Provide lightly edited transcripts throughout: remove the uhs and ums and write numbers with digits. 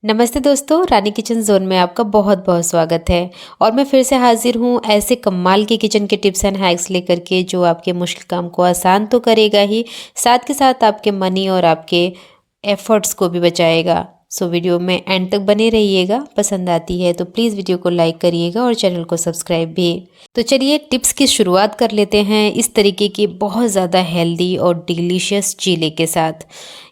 नमस्ते दोस्तों, रानी kitchen zone में आपका बहुत बहुत स्वागत है। और मैं फिर से हाजिर हूँ ऐसे कमाल के किचन के टिप्स एंड हैक्स लेकर के जो आपके मुश्किल काम को आसान तो करेगा ही, साथ के साथ आपके मनी और आपके एफर्ट्स को भी बचाएगा। सो वीडियो में एंड तक बने रहिएगा। पसंद आती है तो प्लीज़ वीडियो को लाइक करिएगा और चैनल को सब्सक्राइब भी। तो चलिए टिप्स की शुरुआत कर लेते हैं इस तरीके की बहुत ज़्यादा हेल्दी और डिलीशियस चीले के साथ।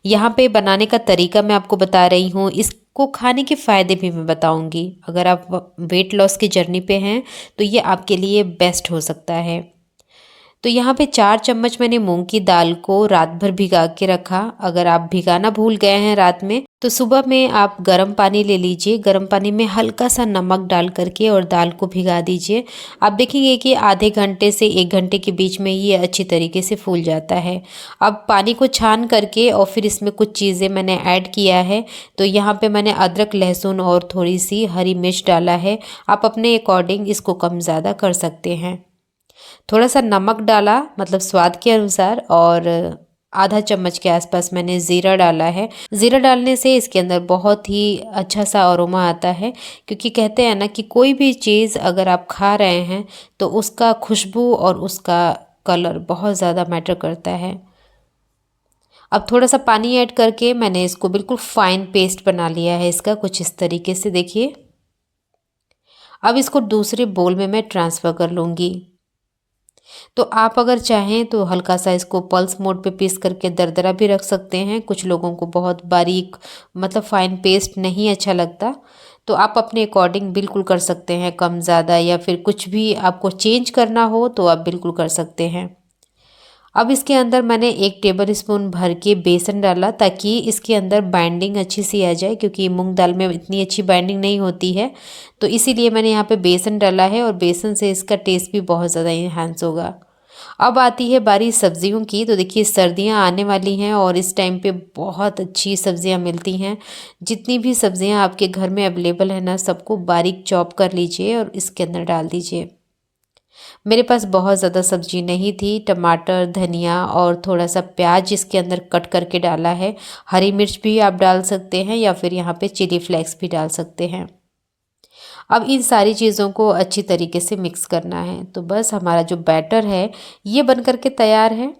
यहाँ पे बनाने का तरीका मैं आपको बता रही हूँ, इसको खाने के फ़ायदे भी मैं बताऊँगी। अगर आप वेट लॉस की जर्नी पे हैं तो ये आपके लिए बेस्ट हो सकता है। तो यहाँ पे 4 चम्मच मैंने मूंग की दाल को रात भर भिगा के रखा। अगर आप भिगाना भूल गए हैं रात में तो सुबह में आप गर्म पानी ले लीजिए। गर्म पानी में हल्का सा नमक डाल करके और दाल को भिगा दीजिए। आप देखेंगे कि आधे घंटे से 1 घंटे के बीच में ये अच्छी तरीके से फूल जाता है। अब पानी को छान करके और फिर इसमें कुछ चीज़ें मैंने ऐड किया है। तो यहाँ पे मैंने अदरक, लहसुन और थोड़ी सी हरी मिर्च डाला है। आप अपने अकॉर्डिंग इसको कम ज़्यादा कर सकते हैं। थोड़ा सा नमक डाला, मतलब स्वाद के अनुसार, और आधा चम्मच के आसपास मैंने ज़ीरा डाला है। ज़ीरा डालने से इसके अंदर बहुत ही अच्छा सा अरोमा आता है, क्योंकि कहते हैं ना कि कोई भी चीज़ अगर आप खा रहे हैं तो उसका खुशबू और उसका कलर बहुत ज़्यादा मैटर करता है। अब थोड़ा सा पानी ऐड करके मैंने इसको बिल्कुल फाइन पेस्ट बना लिया है इसका, कुछ इस तरीके से देखिए। अब इसको दूसरे बोल में मैं ट्रांसफ़र कर लूँगी। तो आप अगर चाहें तो हल्का सा इसको पल्स मोड पे पीस करके दरदरा भी रख सकते हैं। कुछ लोगों को बहुत बारीक, मतलब फाइन पेस्ट नहीं अच्छा लगता, तो आप अपने अकॉर्डिंग बिल्कुल कर सकते हैं, कम ज़्यादा, या फिर कुछ भी आपको चेंज करना हो तो आप बिल्कुल कर सकते हैं। अब इसके अंदर मैंने 1 टेबल स्पून भर के बेसन डाला, ताकि इसके अंदर बाइंडिंग अच्छी सी आ जाए, क्योंकि मूंग दाल में इतनी अच्छी बाइंडिंग नहीं होती है। तो इसीलिए मैंने यहाँ पे बेसन डाला है, और बेसन से इसका टेस्ट भी बहुत ज़्यादा इन्हांस होगा। अब आती है बारी सब्जियों की। तो देखिए, सर्दियाँ आने वाली हैं और इस टाइम पे बहुत अच्छी सब्जियाँ मिलती हैं। जितनी भी सब्जियाँ आपके घर में अवेलेबल है ना, सबको बारीक चॉप कर लीजिए और इसके अंदर डाल दीजिए। मेरे पास बहुत ज़्यादा सब्जी नहीं थी। टमाटर, धनिया और थोड़ा सा प्याज इसके अंदर कट करके डाला है। हरी मिर्च भी आप डाल सकते हैं, या फिर यहाँ पे चिली फ्लेक्स भी डाल सकते हैं। अब इन सारी चीज़ों को अच्छी तरीके से मिक्स करना है। तो बस हमारा जो बैटर है ये बन कर के तैयार है।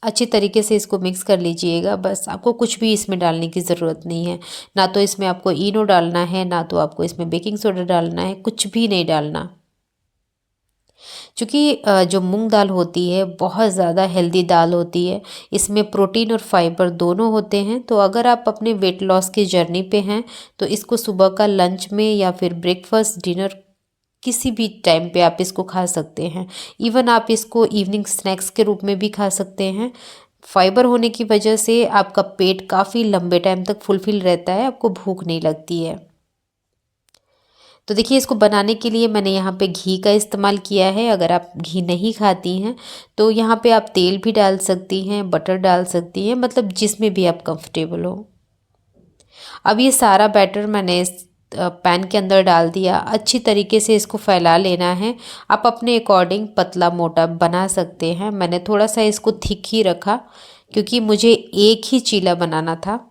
अच्छी तरीके से इसको मिक्स कर लीजिएगा। बस आपको कुछ भी इसमें डालने की ज़रूरत नहीं है। ना तो इसमें आपको इनो डालना है, ना तो आपको इसमें बेकिंग सोडा डालना है, कुछ भी नहीं डालना। चूँकि जो मूंग दाल होती है बहुत ज़्यादा हेल्दी दाल होती है। इसमें प्रोटीन और फाइबर दोनों होते हैं। तो अगर आप अपने वेट लॉस की जर्नी पे हैं तो इसको सुबह का लंच में या फिर ब्रेकफास्ट, डिनर, किसी भी टाइम पे आप इसको खा सकते हैं। इवन आप इसको इवनिंग स्नैक्स के रूप में भी खा सकते हैं। फाइबर होने की वजह से आपका पेट काफ़ी लंबे टाइम तक फुलफिल रहता है, आपको भूख नहीं लगती है। तो देखिए, इसको बनाने के लिए मैंने यहाँ पे घी का इस्तेमाल किया है। अगर आप घी नहीं खाती हैं तो यहाँ पे आप तेल भी डाल सकती हैं, बटर डाल सकती हैं, मतलब जिसमें भी आप कंफर्टेबल हो। अब ये सारा बैटर मैंने इस पैन के अंदर डाल दिया। अच्छी तरीके से इसको फैला लेना है। आप अपने अकॉर्डिंग पतला मोटा बना सकते हैं। मैंने थोड़ा सा इसको थिक ही रखा, क्योंकि मुझे एक ही चीला बनाना था।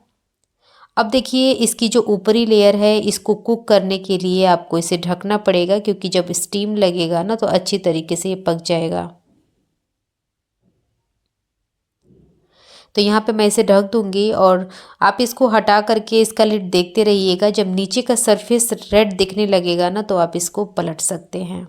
अब देखिए, इसकी जो ऊपरी लेयर है इसको कुक करने के लिए आपको इसे ढकना पड़ेगा, क्योंकि जब स्टीम लगेगा ना तो अच्छी तरीके से ये पक जाएगा। तो यहाँ पे मैं इसे ढक दूंगी, और आप इसको हटा करके इसका लिड देखते रहिएगा। जब नीचे का सरफेस रेड दिखने लगेगा ना तो आप इसको पलट सकते हैं।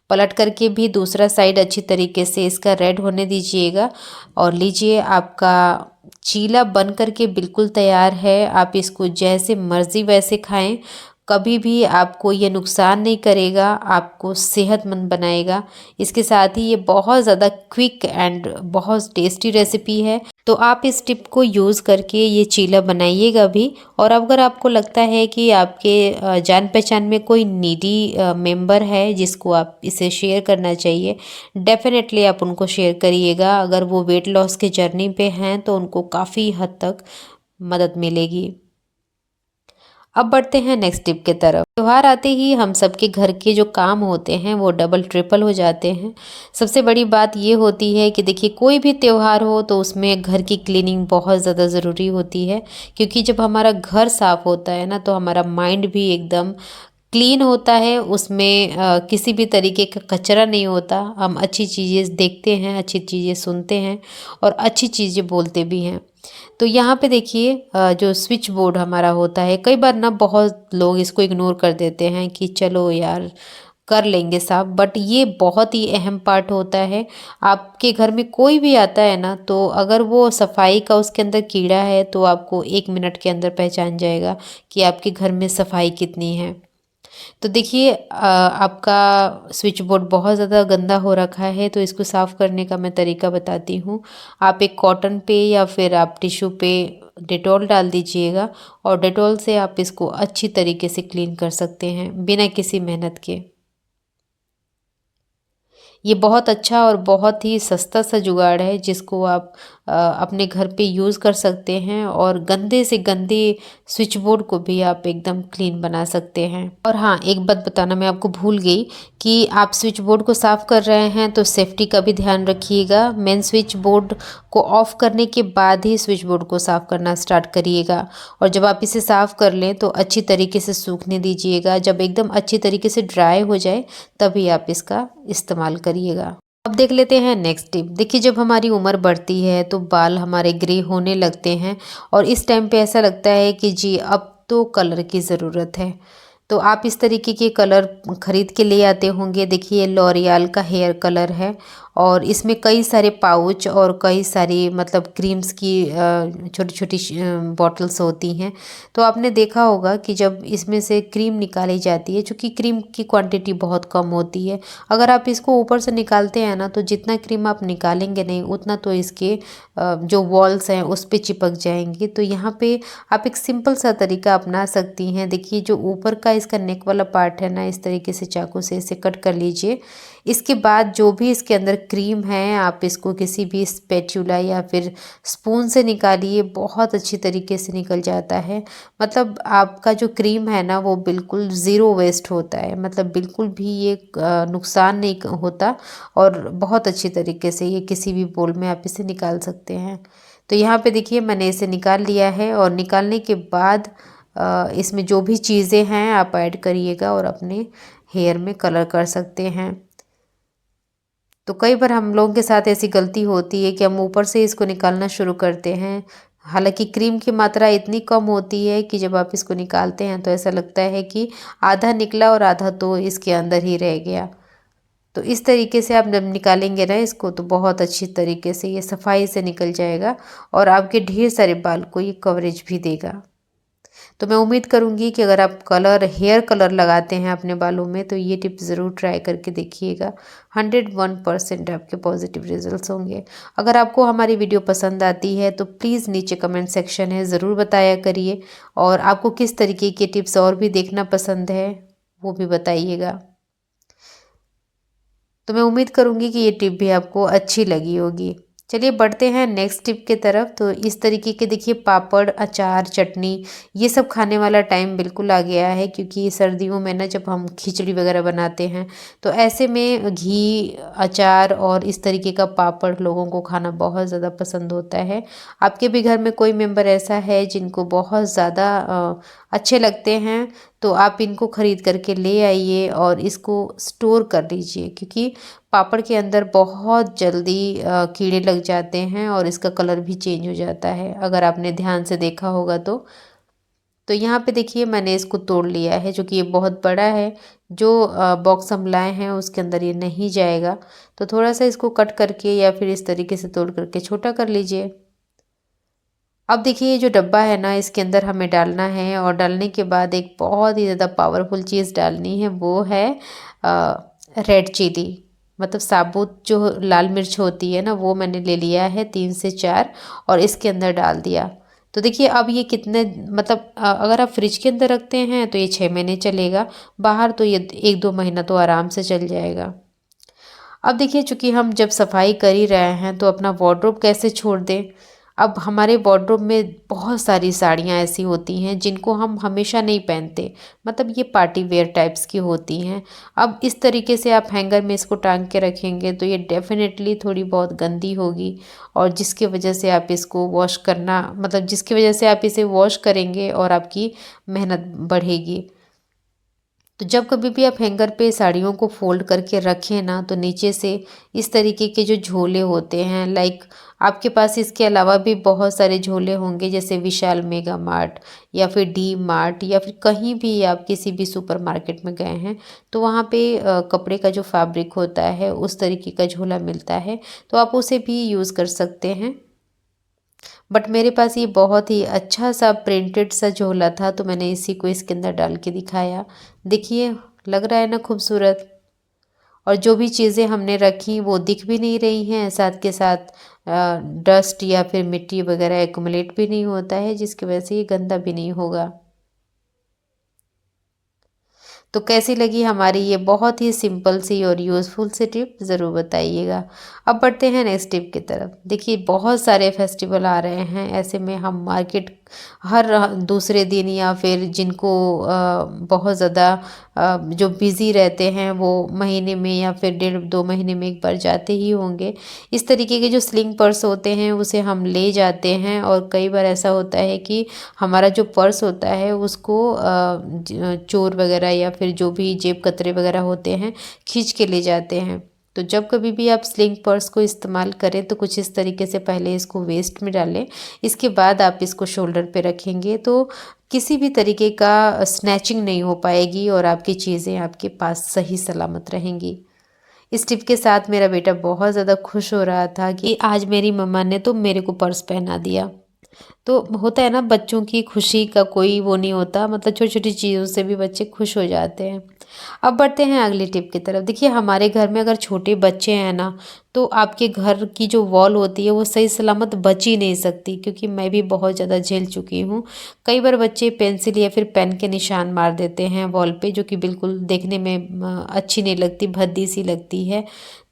पलट करके भी दूसरा साइड अच्छी तरीके से इसका रेड होने दीजिएगा। और लीजिए, आपका चीला बन करके बिल्कुल तैयार है। आप इसको जैसे मर्ज़ी वैसे खाएं। कभी भी आपको ये नुकसान नहीं करेगा, आपको सेहतमंद बनाएगा। इसके साथ ही ये बहुत ज़्यादा क्विक एंड बहुत टेस्टी रेसिपी है। तो आप इस टिप को यूज़ करके ये चीला बनाइएगा भी। और अगर आपको लगता है कि आपके जान पहचान में कोई नीडी मेंबर है जिसको आप इसे शेयर करना चाहिए, डेफिनेटली आप उनको शेयर करिएगा। अगर वो वेट लॉस के जर्नी पे हैं तो उनको काफ़ी हद तक मदद मिलेगी। अब बढ़ते हैं नेक्स्ट टिप के तरफ। त्योहार आते ही हम सबके घर के जो काम होते हैं वो डबल ट्रिपल हो जाते हैं। सबसे बड़ी बात ये होती है कि देखिए कोई भी त्योहार हो तो उसमें घर की क्लीनिंग बहुत ज़्यादा ज़रूरी होती है, क्योंकि जब हमारा घर साफ़ होता है ना तो हमारा माइंड भी एकदम क्लीन होता है। उसमें किसी भी तरीके का कचरा नहीं होता। हम अच्छी चीज़ें देखते हैं, अच्छी चीज़ें सुनते हैं और अच्छी चीज़ें बोलते भी हैं। तो यहाँ पे देखिए जो स्विच बोर्ड हमारा होता है, कई बार ना बहुत लोग इसको इग्नोर कर देते हैं कि चलो यार कर लेंगे साफ, बट ये बहुत ही अहम पार्ट होता है। आपके घर में कोई भी आता है ना तो अगर वो सफाई का उसके अंदर कीड़ा है तो आपको 1 मिनट के अंदर पहचान जाएगा कि आपके घर में सफाई कितनी है। तो देखिए आपका स्विच बोर्ड बहुत ज़्यादा गंदा हो रखा है तो इसको साफ़ करने का मैं तरीका बताती हूँ। आप एक कॉटन पे या फिर आप टिश्यू पे डेटॉल डाल दीजिएगा और डेटॉल से आप इसको अच्छी तरीके से क्लीन कर सकते हैं बिना किसी मेहनत के। ये बहुत अच्छा और बहुत ही सस्ता सा जुगाड़ है जिसको आप अपने घर पे यूज़ कर सकते हैं और गंदे से गंदे स्विच बोर्ड को भी आप एकदम क्लीन बना सकते हैं। और हाँ, एक बात बताना मैं आपको भूल गई कि आप स्विच बोर्ड को साफ़ कर रहे हैं तो सेफ्टी का भी ध्यान रखिएगा। मेन स्विच बोर्ड को ऑफ करने के बाद ही स्विच बोर्ड को साफ़ करना स्टार्ट करिएगा और जब आप इसे साफ़ कर लें तो अच्छी तरीके से सूखने दीजिएगा। जब एकदम अच्छी तरीके से ड्राई हो जाए तभी आप इसका इस्तेमाल करिएगा। अब देख लेते हैं नेक्स्ट टिप। देखिए जब हमारी उम्र बढ़ती है तो बाल हमारे ग्रे होने लगते हैं और इस टाइम पे ऐसा लगता है कि जी अब तो कलर की ज़रूरत है। तो आप इस तरीके के कलर खरीद के ले आते होंगे। देखिए लॉरियल का हेयर कलर है और इसमें कई सारे पाउच और कई सारी मतलब क्रीम्स की छोटी छोटी बॉटल्स होती हैं। तो आपने देखा होगा कि जब इसमें से क्रीम निकाली जाती है, चूँकि क्रीम की क्वांटिटी बहुत कम होती है, अगर आप इसको ऊपर से निकालते हैं ना तो जितना क्रीम आप निकालेंगे नहीं उतना तो इसके जो वॉल्स हैं उस पे चिपक जाएंगी। तो यहाँ पे आप एक सिंपल सा तरीका अपना सकती हैं। देखिए जो ऊपर का इसका नेक वाला पार्ट है ना, इस तरीके से चाकू से इसे कट कर लीजिए। इसके बाद जो भी इसके अंदर क्रीम है आप इसको किसी भी स्पैचुला या फिर स्पून से निकालिए, बहुत अच्छी तरीके से निकल जाता है। मतलब आपका जो क्रीम है ना वो बिल्कुल ज़ीरो वेस्ट होता है, मतलब बिल्कुल भी ये नुकसान नहीं होता और बहुत अच्छी तरीके से ये किसी भी बोल में आप इसे निकाल सकते हैं। तो यहाँ पे देखिए मैंने इसे निकाल लिया है और निकालने के बाद इसमें जो भी चीज़ें हैं आप ऐड करिएगा और अपने हेयर में कलर कर सकते हैं। तो कई बार हम लोगों के साथ ऐसी गलती होती है कि हम ऊपर से इसको निकालना शुरू करते हैं। हालांकि क्रीम की मात्रा इतनी कम होती है कि जब आप इसको निकालते हैं तो ऐसा लगता है कि आधा निकला और आधा तो इसके अंदर ही रह गया। तो इस तरीके से आप जब निकालेंगे ना इसको तो बहुत अच्छी तरीके से ये सफाई से निकल जाएगा और आपके ढेर सारे बाल को ये कवरेज भी देगा। तो मैं उम्मीद करूंगी कि अगर आप हेयर कलर लगाते हैं अपने बालों में तो ये टिप ज़रूर ट्राई करके देखिएगा। 101% आपके पॉजिटिव रिजल्ट्स होंगे। अगर आपको हमारी वीडियो पसंद आती है तो प्लीज़ नीचे कमेंट सेक्शन है ज़रूर बताया करिए और आपको किस तरीके के टिप्स और भी देखना पसंद है वो भी बताइएगा। तो मैं उम्मीद करूंगी कि ये टिप भी आपको अच्छी लगी होगी। चलिए बढ़ते हैं नेक्स्ट टिप के तरफ। तो इस तरीके के देखिए पापड़, अचार, चटनी ये सब खाने वाला टाइम बिल्कुल आ गया है, क्योंकि सर्दियों में ना जब हम खिचड़ी वगैरह बनाते हैं तो ऐसे में घी, अचार और इस तरीके का पापड़ लोगों को खाना बहुत ज़्यादा पसंद होता है। आपके भी घर में कोई मेंबर ऐसा है जिनको बहुत ज़्यादा अच्छे लगते हैं तो आप इनको ख़रीद करके ले आइए और इसको स्टोर कर लीजिए, क्योंकि पापड़ के अंदर बहुत जल्दी कीड़े लग जाते हैं और इसका कलर भी चेंज हो जाता है, अगर आपने ध्यान से देखा होगा तो। तो यहाँ पे देखिए मैंने इसको तोड़ लिया है, जो कि ये बहुत बड़ा है। जो बॉक्स हम लाए हैं उसके अंदर ये नहीं जाएगा, तो थोड़ा सा इसको कट करके या फिर इस तरीके से तोड़ करके छोटा कर लीजिए। अब देखिए ये जो डब्बा है ना इसके अंदर हमें डालना है और डालने के बाद एक बहुत ही ज़्यादा पावरफुल चीज़ डालनी है, वो है रेड चिली। मतलब साबुत जो लाल मिर्च होती है ना वो मैंने ले लिया है 3 से 4 और इसके अंदर डाल दिया। तो देखिए अब ये कितने मतलब अगर आप फ्रिज के अंदर रखते हैं तो ये 6 महीने चलेगा, बाहर तो ये 1-2 महीना तो आराम से चल जाएगा। अब देखिए चूँकि हम जब सफाई कर ही रहे हैं तो अपना वार्डरोब कैसे छोड़ दें। अब हमारे वार्डरोब में बहुत सारी साड़ियाँ ऐसी होती हैं जिनको हम हमेशा नहीं पहनते, मतलब ये पार्टी वेयर टाइप्स की होती हैं। अब इस तरीके से आप हैंगर में इसको टांग के रखेंगे तो ये डेफिनेटली थोड़ी बहुत गंदी होगी, और जिसकी वजह से आप इसको वॉश करना, मतलब जिसकी वजह से आप इसे वॉश करेंगे और आपकी मेहनत बढ़ेगी। तो जब कभी भी आप हैंगर पे साड़ियों को फोल्ड करके रखें ना, तो नीचे से इस तरीके के जो झोले होते हैं, लाइक आपके पास इसके अलावा भी बहुत सारे झोले होंगे, जैसे विशाल मेगा मार्ट या फिर डी मार्ट या फिर कहीं भी आप किसी भी सुपरमार्केट में गए हैं तो वहाँ पे कपड़े का जो फैब्रिक होता है उस तरीके का झोला मिलता है, तो आप उसे भी यूज़ कर सकते हैं। बट मेरे पास ये बहुत ही अच्छा सा प्रिंटेड सा झोला था, तो मैंने इसी को इसके अंदर डाल के दिखाया। देखिए, लग रहा है ना खूबसूरत। और जो भी चीज़ें हमने रखी वो दिख भी नहीं रही हैं, साथ के साथ डस्ट या फिर मिट्टी वगैरह एक्युमुलेट भी नहीं होता है, जिसकी वजह से ये गंदा भी नहीं होगा। तो कैसी लगी हमारी ये बहुत ही सिंपल सी और यूज़फुल सी टिप, ज़रूर बताइएगा। अब बढ़ते हैं नेक्स्ट टिप की तरफ। देखिए, बहुत सारे फेस्टिवल आ रहे हैं, ऐसे में हम मार्केट हर दूसरे दिन या फिर जिनको बहुत ज़्यादा जो बिज़ी रहते हैं वो महीने में या फिर 1.5-2 महीने में एक बार जाते ही होंगे। इस तरीके के जो स्लिंग पर्स होते हैं उसे हम ले जाते हैं, और कई बार ऐसा होता है कि हमारा जो पर्स होता है उसको चोर वगैरह या फिर जो भी जेब कतरे वगैरह होते हैं खींच के ले जाते हैं। तो जब कभी भी आप स्लिंग पर्स को इस्तेमाल करें तो कुछ इस तरीके से पहले इसको वेस्ट में डालें, इसके बाद आप इसको शोल्डर पे रखेंगे तो किसी भी तरीके का स्नैचिंग नहीं हो पाएगी और आपकी चीज़ें आपके पास सही सलामत रहेंगी। इस टिप के साथ मेरा बेटा बहुत ज़्यादा खुश हो रहा था कि आज मेरी मम्मा ने तो मेरे को पर्स पहना दिया। तो होता है ना, बच्चों की खुशी का कोई वो नहीं होता, मतलब छोटी छोटी चीज़ों से भी बच्चे खुश हो जाते हैं। अब बढ़ते हैं अगली टिप की तरफ। देखिए, हमारे घर में अगर छोटे बच्चे हैं ना, तो आपके घर की जो वॉल होती है वो सही सलामत बच ही नहीं सकती, क्योंकि मैं भी बहुत ज़्यादा झेल चुकी हूँ। कई बार बच्चे पेंसिल या फिर पेन के निशान मार देते हैं वॉल पे, जो कि बिल्कुल देखने में अच्छी नहीं लगती, भद्दी सी लगती है,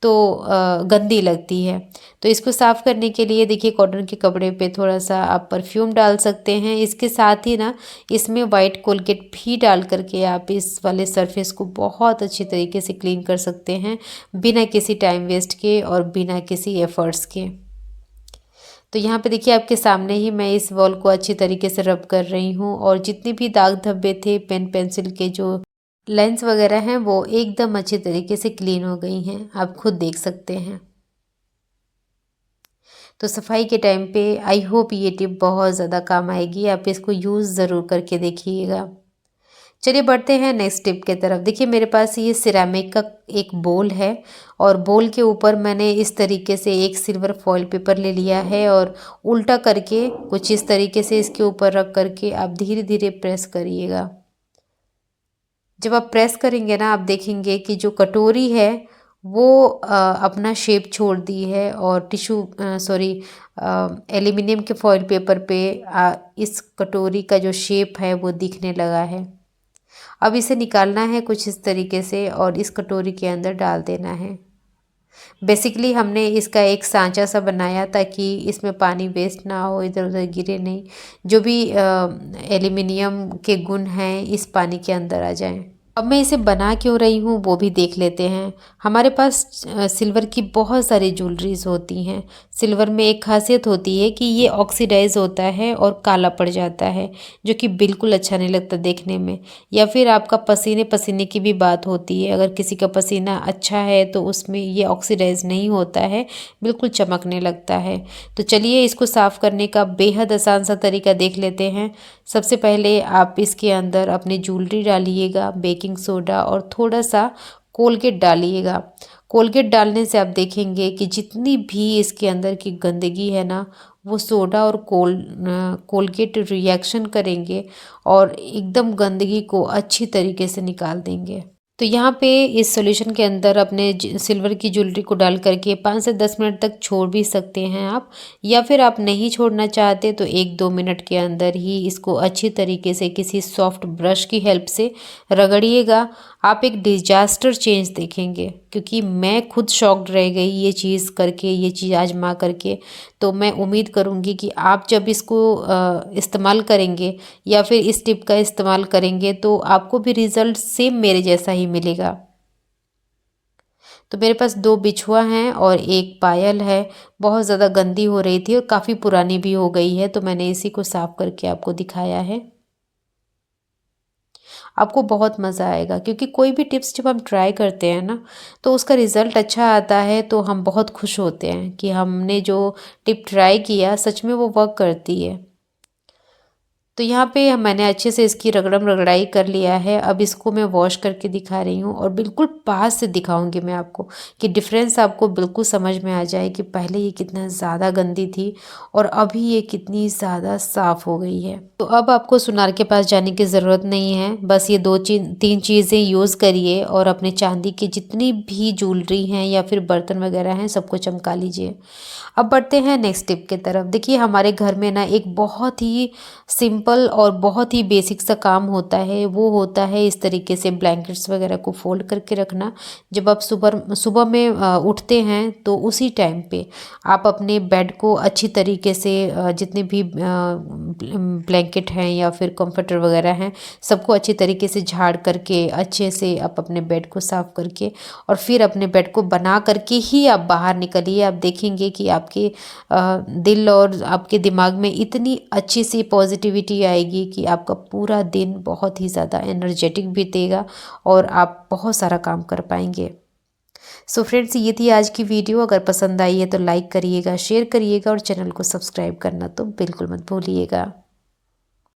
तो गंदी लगती है। तो इसको साफ़ करने के लिए देखिए, कॉटन के कपड़े पे थोड़ा सा आप परफ्यूम डाल सकते हैं। इसके साथ ही ना इसमें वाइट कोलगेट भी डाल करके आप इस वाले सरफेस को बहुत अच्छी तरीके से क्लीन कर सकते हैं, बिना किसी टाइम वेस्ट के और बिना किसी एफर्ट्स के। तो यहाँ पे देखिए, आपके सामने ही मैं इस वॉल को अच्छी तरीके से रब कर रही हूँ, और जितने भी दाग धब्बे थे पेन पेंसिल के जो लेंस वगैरह हैं वो एकदम अच्छी तरीके से क्लीन हो गई हैं, आप खुद देख सकते हैं। तो सफाई के टाइम पे आई होप ये टिप बहुत ज़्यादा काम आएगी, आप इसको यूज़ ज़रूर करके देखिएगा। चलिए बढ़ते हैं नेक्स्ट टिप के तरफ। देखिए, मेरे पास ये सिरेमिक का एक बोल है, और बोल के ऊपर मैंने इस तरीके से एक सिल्वर फॉइल पेपर ले लिया है, और उल्टा करके कुछ इस तरीके से इसके ऊपर रख करके आप धीरे धीरे प्रेस करिएगा। जब आप प्रेस करेंगे ना, आप देखेंगे कि जो कटोरी है वो अपना शेप छोड़ दी है, और एल्युमिनियम के फॉइल पेपर पे इस कटोरी का जो शेप है वो दिखने लगा है। अब इसे निकालना है कुछ इस तरीके से, और इस कटोरी के अंदर डाल देना है। बेसिकली हमने इसका एक सांचा सा बनाया ताकि इसमें पानी वेस्ट ना हो, इधर उधर गिरे नहीं, जो भी एल्युमिनियम के गुण हैं इस पानी के अंदर आ जाएं। अब मैं इसे बना क्यों रही हूँ वो भी देख लेते हैं। हमारे पास सिल्वर की बहुत सारी ज्वेलरीज होती हैं। सिल्वर में एक खासियत होती है कि ये ऑक्सीडाइज होता है और काला पड़ जाता है, जो कि बिल्कुल अच्छा नहीं लगता देखने में। या फिर आपका पसीने पसीने की भी बात होती है, अगर किसी का पसीना अच्छा है तो उसमें ये ऑक्सीडाइज नहीं होता है, बिल्कुल चमकने लगता है। तो चलिए, इसको साफ़ करने का बेहद आसान सा तरीका देख लेते हैं। सबसे पहले आप इसके अंदर अपनी ज्वेलरी डालिएगा, बेकिंग सोडा और थोड़ा सा कोलगेट डालिएगा। कोलगेट डालने से आप देखेंगे कि जितनी भी इसके अंदर की गंदगी है ना, वो सोडा और कोलगेट रिएक्शन करेंगे और एकदम गंदगी को अच्छी तरीके से निकाल देंगे। तो यहाँ पे इस सॉल्यूशन के अंदर अपने सिल्वर की ज्वेलरी को डाल करके 5 से 10 मिनट तक छोड़ भी सकते हैं आप, या फिर आप नहीं छोड़ना चाहते तो 1-2 मिनट के अंदर ही इसको अच्छी तरीके से किसी सॉफ्ट ब्रश की हेल्प से रगड़िएगा। आप एक डिजास्टर चेंज देखेंगे। क्योंकि मैं खुद शॉक्ड रह गई ये चीज़ करके, ये चीज़ आजमा करके। तो मैं उम्मीद करूँगी कि आप जब इसको इस्तेमाल करेंगे या फिर इस टिप का इस्तेमाल करेंगे तो आपको भी रिज़ल्ट सेम मेरे जैसा ही मिलेगा। तो मेरे पास 2 बिछुआ हैं और 1 पायल है। बहुत ज़्यादा गंदी हो रही थी और काफ़ी पुरानी भी हो गई है, तो मैंने इसी को साफ़ करके आपको दिखाया है। आपको बहुत मज़ा आएगा, क्योंकि कोई भी टिप्स जब हम ट्राई करते हैं ना, तो उसका रिज़ल्ट अच्छा आता है तो हम बहुत खुश होते हैं कि हमने जो टिप ट्राई किया सच में वो वर्क करती है। तो यहाँ पे मैंने अच्छे से इसकी रगड़म रगड़ाई कर लिया है। अब इसको मैं वॉश करके दिखा रही हूँ और बिल्कुल पास से दिखाऊंगी मैं आपको कि डिफरेंस आपको बिल्कुल समझ में आ जाए कि पहले ये कितना ज़्यादा गंदी थी और अभी ये कितनी ज़्यादा साफ़ हो गई है। तो अब आपको सुनार के पास जाने की ज़रूरत नहीं है, बस ये 3 चीज़ें यूज़ करिए और अपने चांदी की जितनी भी ज्वेलरी हैं या फिर बर्तन वगैरह हैं सबको चमका लीजिए। अब बढ़ते हैं नेक्स्ट टिप की तरफ। देखिए हमारे घर में ना एक बहुत ही सिंपल और बहुत ही बेसिक सा काम होता है, वो होता है इस तरीके से ब्लैंकेट्स वगैरह को फोल्ड करके रखना। जब आप सुबह सुबह में उठते हैं तो उसी टाइम पे आप अपने बेड को अच्छी तरीके से जितने भी ब्लैंकेट हैं या फिर कंफर्टर वगैरह हैं सबको अच्छी तरीके से झाड़ करके अच्छे से आप अपने बेड को साफ़ करके और फिर अपने बेड को बना करके ही आप बाहर निकलिए। आप देखेंगे कि आपके दिल और आपके दिमाग में इतनी अच्छी सी पॉजिटिविटी आएगी कि आपका पूरा दिन बहुत ही ज़्यादा एनर्जेटिक बीतेगा और आप बहुत सारा काम कर पाएंगे। सो फ्रेंड्स, ये थी आज की वीडियो। अगर पसंद आई है तो लाइक करिएगा, शेयर करिएगा और चैनल को सब्सक्राइब करना तो बिल्कुल मत भूलिएगा।